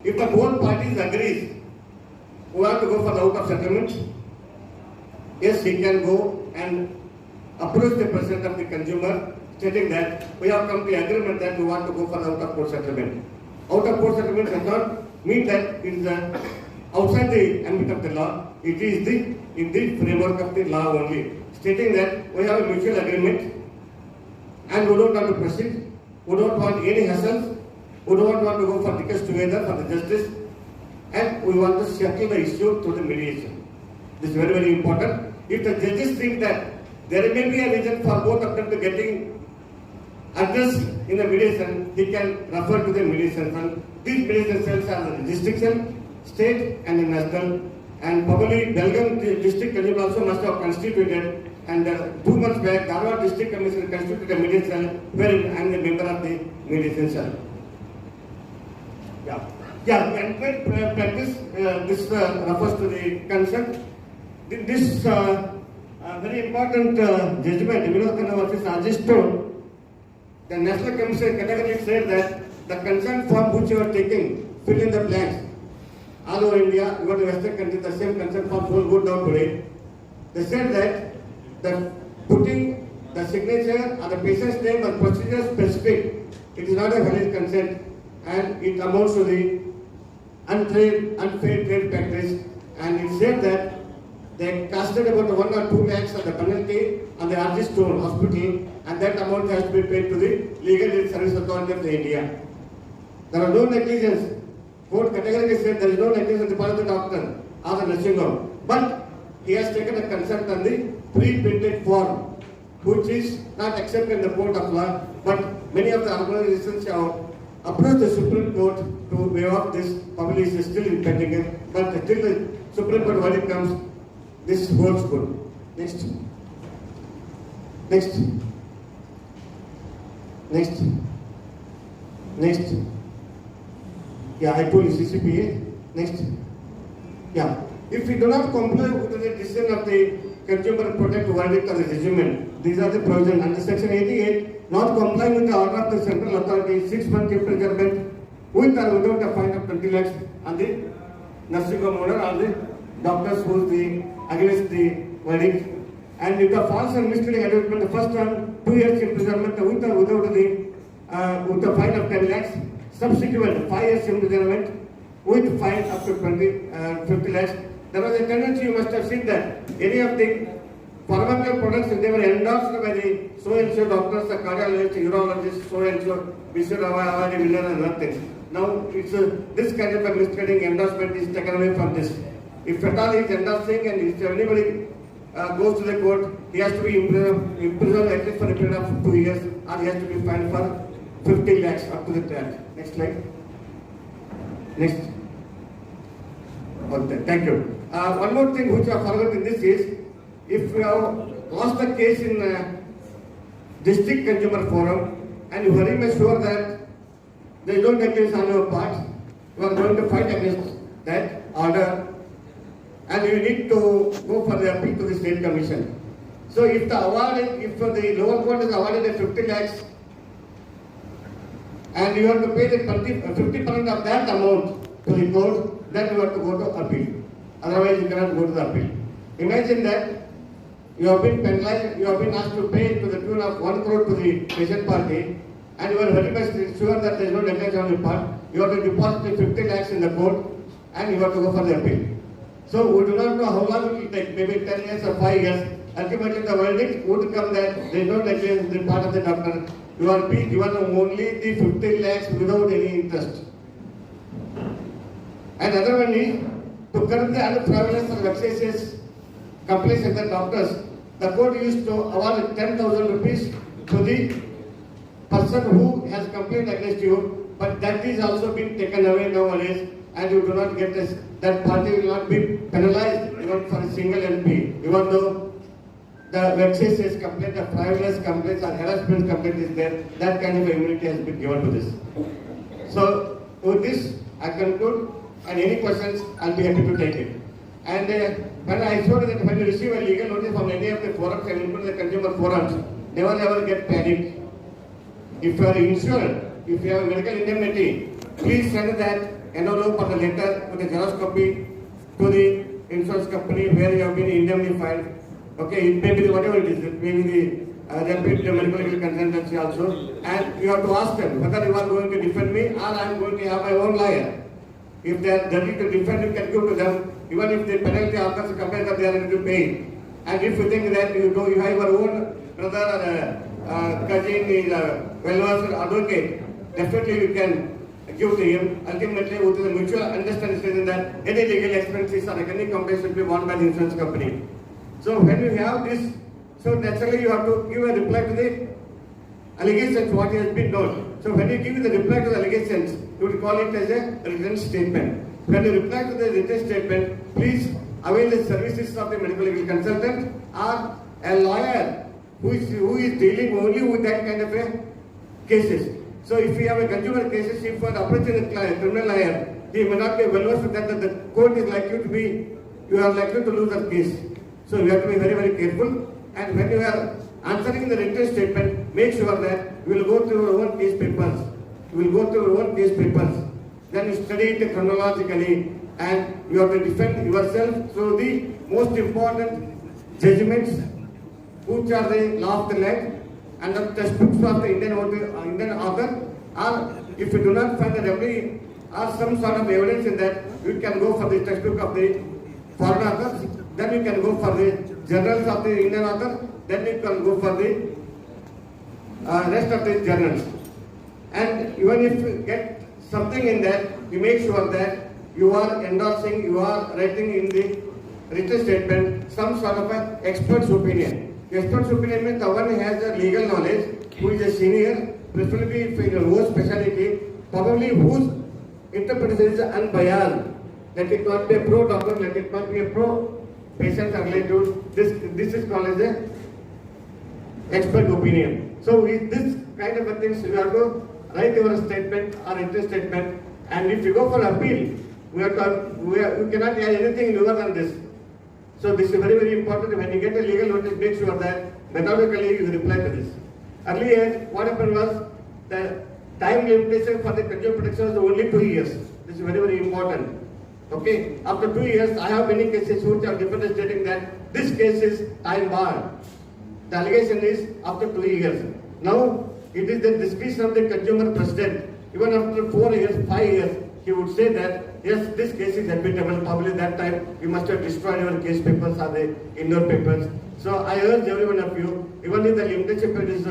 If the both parties agrees who want to go for the out of settlement, yes, he can go and approach the president of the consumer stating that we have come to agreement that we want to go for the out of court settlement. Out of court settlement does not mean that it is outside the ambit of the law. It is in the framework of the law only, stating that we have a mutual agreement and we don't want to proceed, we don't want any hassles, we don't want to go for tickets together for the justice, and we want to settle the issue through the mediation. This is very, very important. If the judges think that there may be a reason for both of them to getting addressed in the mediation, he can refer to the mediation cell. These mediation cells are the district cell, state and the national, and probably Belgium district commission also must have constituted, and 2 months back Dharwad district commission constituted a mediation cell wherein I am the member of the mediation cell. And practice, this refers to the consent. This very important judgment, Vinod Khanna versus Rajesh told, the National Commission categorically said that the consent form which you are taking, fill in the blanks. All over India, you go to Western countries, the same consent forms will go down today. They said that the putting the signature or the patient's name or procedure specific, it is not a valid consent, and it amounts to the unfair trade practice, and it said that they casted about 1 or 2 lakhs of the penalty on the Rajesh Stone hospital, and that amount has to be paid to the Legal Aid Service Authority of India. There are no negligence. Court categorically said there is no negligence on the part of the doctor or the nursing home, but he has taken a consent on the pre-printed form, which is not accepted in the court of law, but many of the organizations have approached the Supreme Court to waive off this. Probably is still in pending, but till the Supreme Court verdict comes, this holds good. Next. Yeah, I told you CCPA. Next. Yeah. If we do not comply with the decision of the Consumer Protect verdict or the judgment, these are the provisions under Section 88. Not complying with the order of the central authority, 6 months imprisonment with or without a fine of 20 lakhs on the nursing home owner or the doctors who is against the verdict. And if the false and misleading advertisement, the first one, 2 years imprisonment with or without with a fine of 10 lakhs. Subsequent 5 years imprisonment with fine up to 50 lakhs. There was a tendency, you must have seen that any of the pharmaceutical products, they were endorsed by the so-and-so doctors, the cardiologist, urologist, so-and-so, Mr. Awadi, Miller and other things. Now, it's this kind of a misleading endorsement is taken away from this. If at all he is endorsing and if anybody goes to the court, he has to be imprisoned at least for a period of 2 years, or he has to be fined for 50 lakhs up to the tax. Next slide. Next. Okay, thank you. One more thing which I forgot in this is, if you have lost the case in district consumer forum and you are very much sure that there is no negligence on your part, you are going to fight against that order and you need to go for the appeal to the state commission. So if the lower court has awarded a 50 lakhs and you have to pay the 50% of that amount to the court, then you have to go to appeal. Otherwise you cannot go to the appeal. Imagine that you have been penalized, you have been asked to pay to the tune of 1 crore to the patient party, and you are very much sure that there is no negligence on your part. You have to deposit 50 lakhs in the court and you have to go for the appeal. So we do not know how long it will take, maybe 10 years or 5 years. Ultimately the verdict would come that there is no negligence on the part of the doctor. You are being given only the 50 lakhs without any interest. And another one is, to curb the unfrivolous or vexatious complaints of the doctors, the court used to award 10,000 rupees to the person who has complained against you, but that is also being taken away nowadays, and you do not get this. That party will not be penalized even for a single MP, even though the vexatious complaint, the frivolous complaints or harassment complaint is there. That kind of immunity has been given to this. So with this, I conclude. and any questions, I'll be happy to take it. And when I showed that when you receive a legal notice from any of the forums, and including the consumer forums, never ever get panicked. If you are insured, if you have medical indemnity, please send that envelope or the letter with a Xerox copy to the insurance company where you have been indemnified. Okay, it may be whatever it is, it may be the medical consultancy also, and you have to ask them whether you are going to defend me or I am going to have my own lawyer. If they are ready to defend, you can go to them, even if the penalty occurs, compare that they are ready to pay. And if you think that you have your own brother or cousin, well-versed advocate, definitely you can give to him. Ultimately, with the mutual understanding that any legal expenses or any complaints will be borne by the insurance company. So when you have this, so naturally you have to give a reply to the allegations what has been done. So when you give the reply to the allegations, you would call it as a written statement. When you reply to the written statement, please avail the services of the medical legal consultant or a lawyer who is dealing only with that kind of a cases. So if you have a consumer cases, if you are approaching a criminal lawyer, he may not be well versed with that the court is likely to be, you are likely to lose the case. So you have to be very, very careful. And when you are answering the written statement, make sure that you will go through your own case papers. You will go through your own case papers. Then you study it chronologically and you have to defend yourself through the most important judgments, which are the law of the land and the textbooks of the Indian author, or if you do not find the remedy or some sort of evidence in that, you can go for the textbook of the foreign authors, then you can go for the journals of the Indian author, then you can go for the rest of the journals. And even if you get something in that, you make sure that you are endorsing, you are writing in the written statement some sort of an expert's opinion. The expert's opinion means the one who has a legal knowledge, who is a senior, preferably in whose specialty, probably whose interpretation is unbiased. Let it not be a pro-doctor, let it not be a pro-patient or relative. This is called as a expert opinion. So with this kind of a things, you have to write your statement or written statement, and if you go for appeal, we cannot add anything lower than this. So this is very, very important. When you get a legal notice, make sure that methodically you reply to this. Earlier, what happened was the time limitation for the consumer protection was only 2 years. This is very, very important. Okay, after 2 years, I have many cases which are demonstrating that this case is time barred. The allegation is after 2 years. Now, it is the discretion of the consumer president. Even after 4 years, 5 years, he would say that, yes, this case is admissible. Probably that time you must have destroyed your case papers or the indoor papers. So I urge every one of you, even if the limitation period is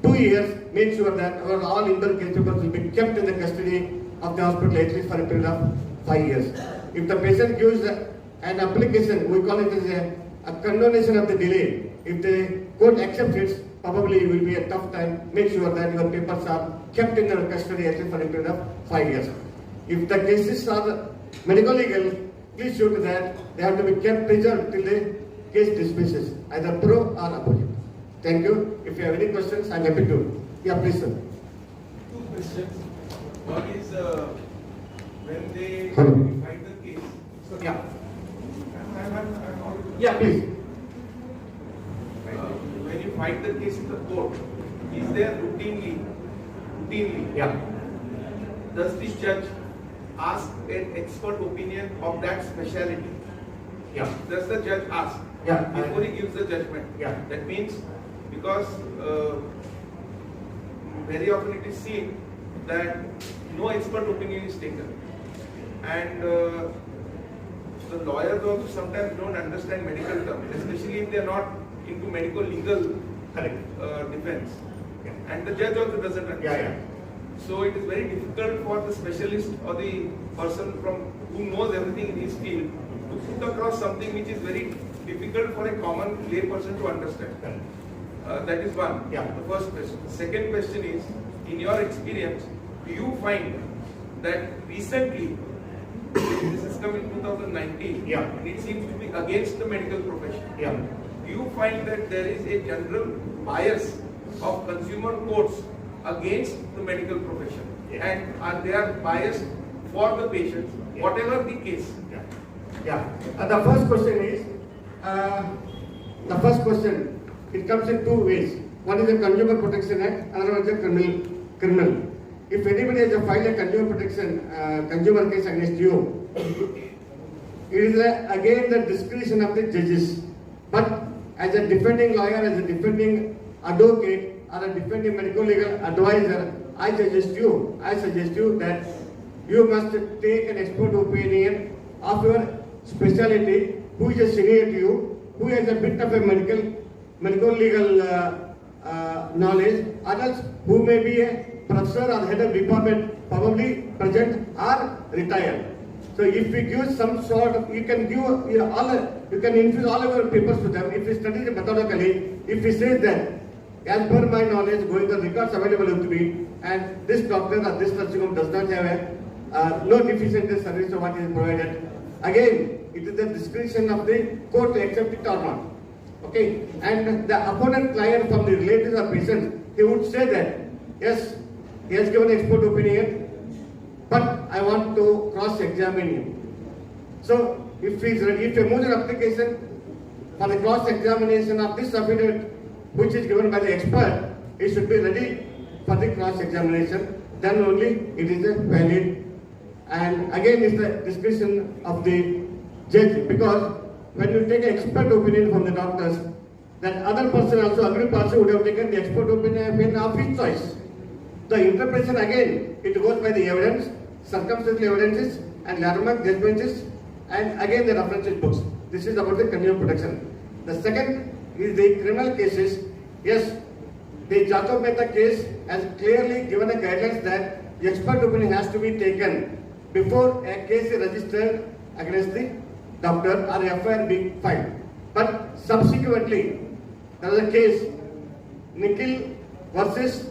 2 years, make sure that our all indoor case papers will be kept in the custody of the hospital at least for a period of 5 years. If the patient gives an application, we call it as a condonation of the delay. If the court accepts it, probably it will be a tough time. Make sure that your papers are kept in your custody at least for a period of 5 years. If the cases are medico-legal, please show that they have to be kept preserved till the case dismisses, either pro or opposite. Thank you. If you have any questions, I am happy to. Yeah, please, sir. 2 questions. One is when they find the case. So, yeah. I'm Yeah, please. when you find the case in the court, is there routinely, Yeah. does the judge ask an expert opinion of that specialty? Yeah. Does the judge ask Yeah. before he gives the judgment? Yeah. That means because very often it is seen that no expert opinion is taken, and the lawyers also sometimes don't understand medical terms, especially if they are not into medico-legal defense, and the judge also doesn't understand. So it is very difficult for the specialist or the person who knows everything in his field to put across something which is very difficult for a common lay person to understand. That is one. Yeah. The first question. The second question is, in your experience, do you find that recently, this has come in 2019, Yeah. and it seems to be against the medical profession. Yeah. Do you find that there is a general bias of consumer courts against the medical profession? Yeah. And are they biased for the patient, whatever the case. The first question is, it comes in two ways. One is the Consumer Protection Act, another one is the criminal. If anybody has filed a consumer case against you, it is again the discretion of the judges. But as a defending lawyer, as a defending advocate, or a defending medico-legal advisor, I suggest you that you must take an expert opinion of your specialty, who is a senior to you, who has a bit of a medico-legal knowledge, others who may be a professor or head of department, probably present or retired. So if we give some sort of, you can infuse all of your papers to them. If we study it methodically, if we say that, as per my knowledge, going the records available to me, and this doctor or this nursing home does not have no deficient service of what is provided. Again, it is the discretion of the court to accept it or not. Okay, and the opponent client from the relatives or patients, he would say that, yes, he has given expert opinion, but I want to cross-examine him. So, if he moves an application for the cross-examination of this affidavit, which is given by the expert, it should be ready for the cross-examination. Then only it is a valid. And again, it's the discretion of the judge, because when you take an expert opinion from the doctors, that other person also, every person would have taken the expert opinion of his choice. The interpretation again, it goes by the evidence, circumstantial evidences, and landmark judgments, and again the references books. This is about the consumer protection. The second is the criminal cases. Yes, the Jacob Mehta case has clearly given a guidance that the expert opinion has to be taken before a case is registered against the doctor or FIR being filed. But subsequently, there is a case, Nikhil versus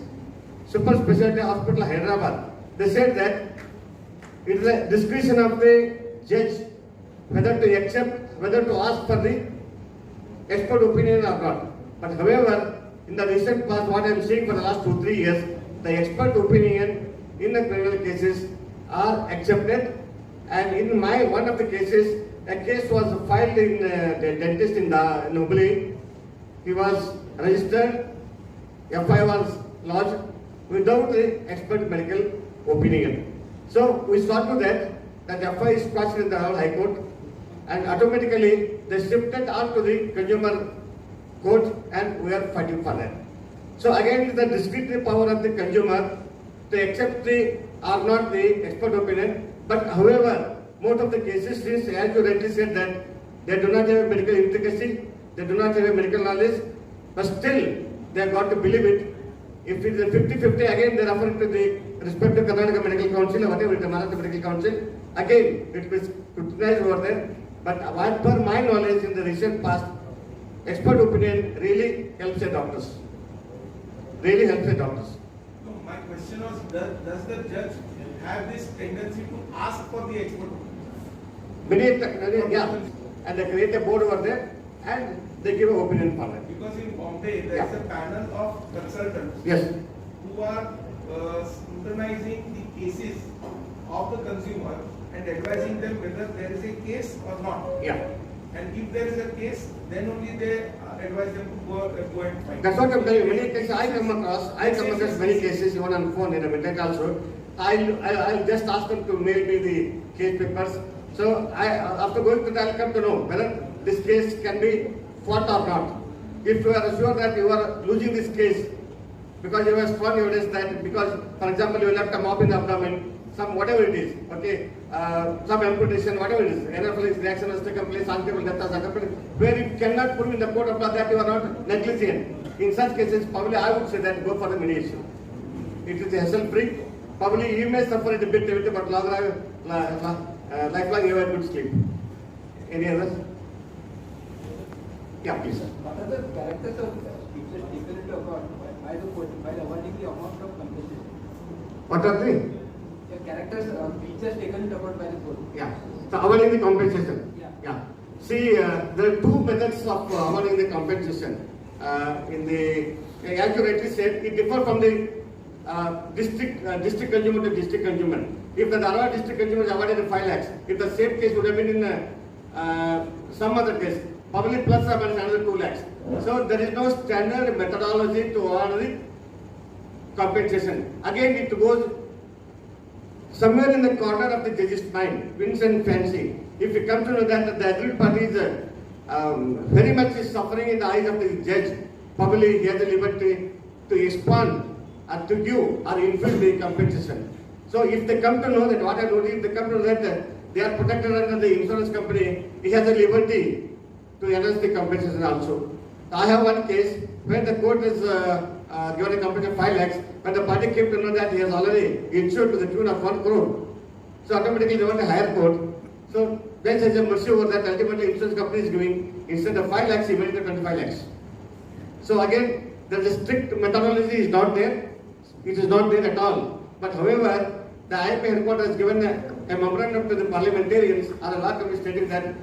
Super Specialty Hospital, Hyderabad. They said that it is a discretion of the judge whether to accept, whether to ask for the expert opinion or not. But however, in the recent past, what I am seeing for the last 2-3 years, the expert opinion in the criminal cases are accepted. And in one of the cases, a case was filed in the dentist in Hon'ble. He was registered, FI was lodged without the expert medical opinion. So we saw to that FI is passed in the High Court, and automatically they shifted on to the consumer court, and we are fighting for that. So again, it is the discretionary power of the consumer to accept the or not the expert opinion. But however, most of the cases, since as you rightly said that they do not have a medical intricacy, they do not have a medical knowledge, but still they have got to believe it. If it is a 50-50, again they are referring to the respective Karnataka Medical Council or whatever it is, Maharashtra Medical Council, again it was scrutinized over there. But as per my knowledge in the recent past, expert opinion really helps the doctors. Really helps the doctors. No, my question was, does the judge have this tendency to ask for the expert opinion? Yeah, and they create a board over there and they give an opinion for that. Because in Bombay, there is a panel of consultants who are scrutinizing the cases of the consumer and advising them whether there is a case or not. Yeah. And if there is a case, then only they advise them to go and find. That's what I'm telling you. Many cases I come across many cases, even on phone in the midnight also. I'll just ask them to mail me the case papers. So after going to that, I'll come to know whether this case can be fought or not. If you are sure that you are losing this case because you have strong evidence that, because for example you left a mop in the abdomen, some whatever it is, okay, some amputation, whatever it is, anaphylaxis reaction has taken place, untable death has occurred, where you cannot prove in the court of law that you are not negligent. In such cases, probably I would say that go for the mediation. It is hassle-free. Probably you may suffer it a bit, but lifelong you have good sleep. Any others? Yeah, please. What are the characters of speeches taken into account by the court while awarding the amount of compensation? What are the characters of speeches taken into account by the court? Yeah. So awarding the compensation. Yeah. See, there are two methods of awarding the compensation. In the, as you rightly said, it differs from the district consumer to district consumer. If the Dharwad district consumer is awarded 5 lakhs, if the same case would have been in some other case, public plus or minus another 2 lakhs. So there is no standard methodology to award the compensation. Again, it goes somewhere in the corner of the judge's mind, wins and fancy. If you come to know that the aggrieved party is very much is suffering in the eyes of the judge, probably he has the liberty to expand or to give or inflict the compensation. So if they come to know that what I told you, if they come to know that they are protected under the insurance company, he has the liberty to enhance the compensation also. I have one case where the court is given a compensation of 5 lakhs, but the party came to know that he has already insured to the tune of 1 crore. So automatically they want a higher court. So bench has a mercy over that. Ultimately insurance company is giving, instead of 5 lakhs, he made it 25 lakhs. So again, the strict methodology is not there. It is not there at all. But however, the IIP headquarters has given a memorandum to the parliamentarians or a law committee stating that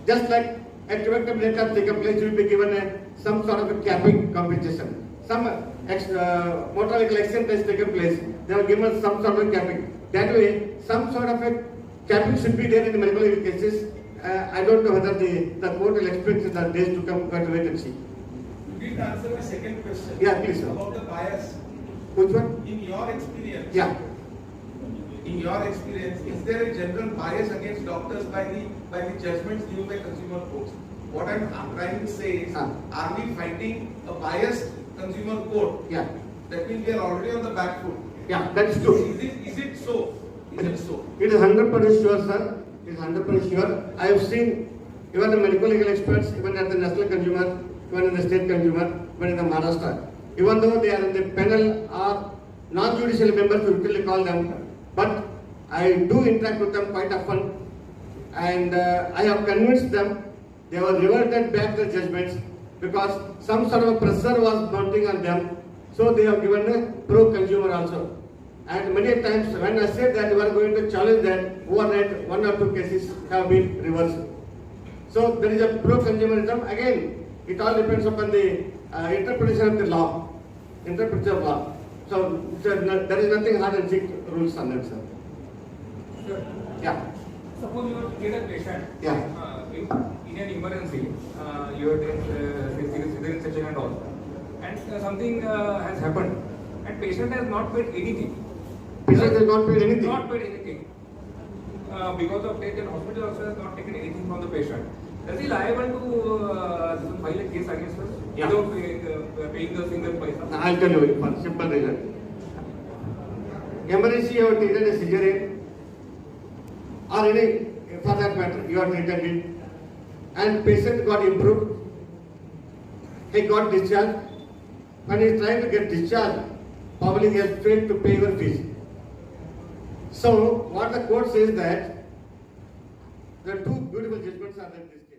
just like a collective rate has taken place, you will be given some sort of a capping compensation. Some motor vehicle accident has taken place, they have given some sort of capping. That way, some sort of a capping should be there in the medical legal cases. I don't know whether the court will expect in the days to come, but wait and see. You didn't answer my second question. Yeah, please, sir. About the bias. Which one? In your experience. Yeah. In your experience, is there a general bias against doctors by the judgments given by consumer courts? What I'm trying to say is, are we fighting a biased consumer court? Yeah. That means we are already on the back foot. Yeah, that is true. Is it so? Is it so? It is 100% sure, sir. It is 100% sure. I have seen even the medical legal experts, even at the national consumer, even in the state consumer, even in the Maharashtra. Even though they are in the panel or non-judicial members, we usually call them, but I do interact with them quite often, and I have convinced them. They have reverted back the judgments because some sort of pressure was mounting on them, so they have given a pro-consumer also. And many times when I said that we are going to challenge that, overnight 1 or 2 cases have been reversed. So there is a pro-consumerism. Again, it all depends upon the interpretation of the law. Interpretation of law. So there is nothing hard and strict rules on that, sir. Sure. Yeah. Suppose you get a patient. Yeah. In an emergency, you are in session and all, and something has happened, and patient has not paid anything. Patient has not paid anything. Not paid anything. Because of that, the hospital also has not taken anything from the patient. Is he liable to file a case against us Yeah. without paying the single paisa? I'll tell you one simple reason. Emergency, you have treated a cesarean, or any, for that matter, you have treated it, and patient got improved. He got discharged. When he is trying to get discharged, probably he has failed to pay your fees. So, what the court says that the two beautiful judgments are in this case.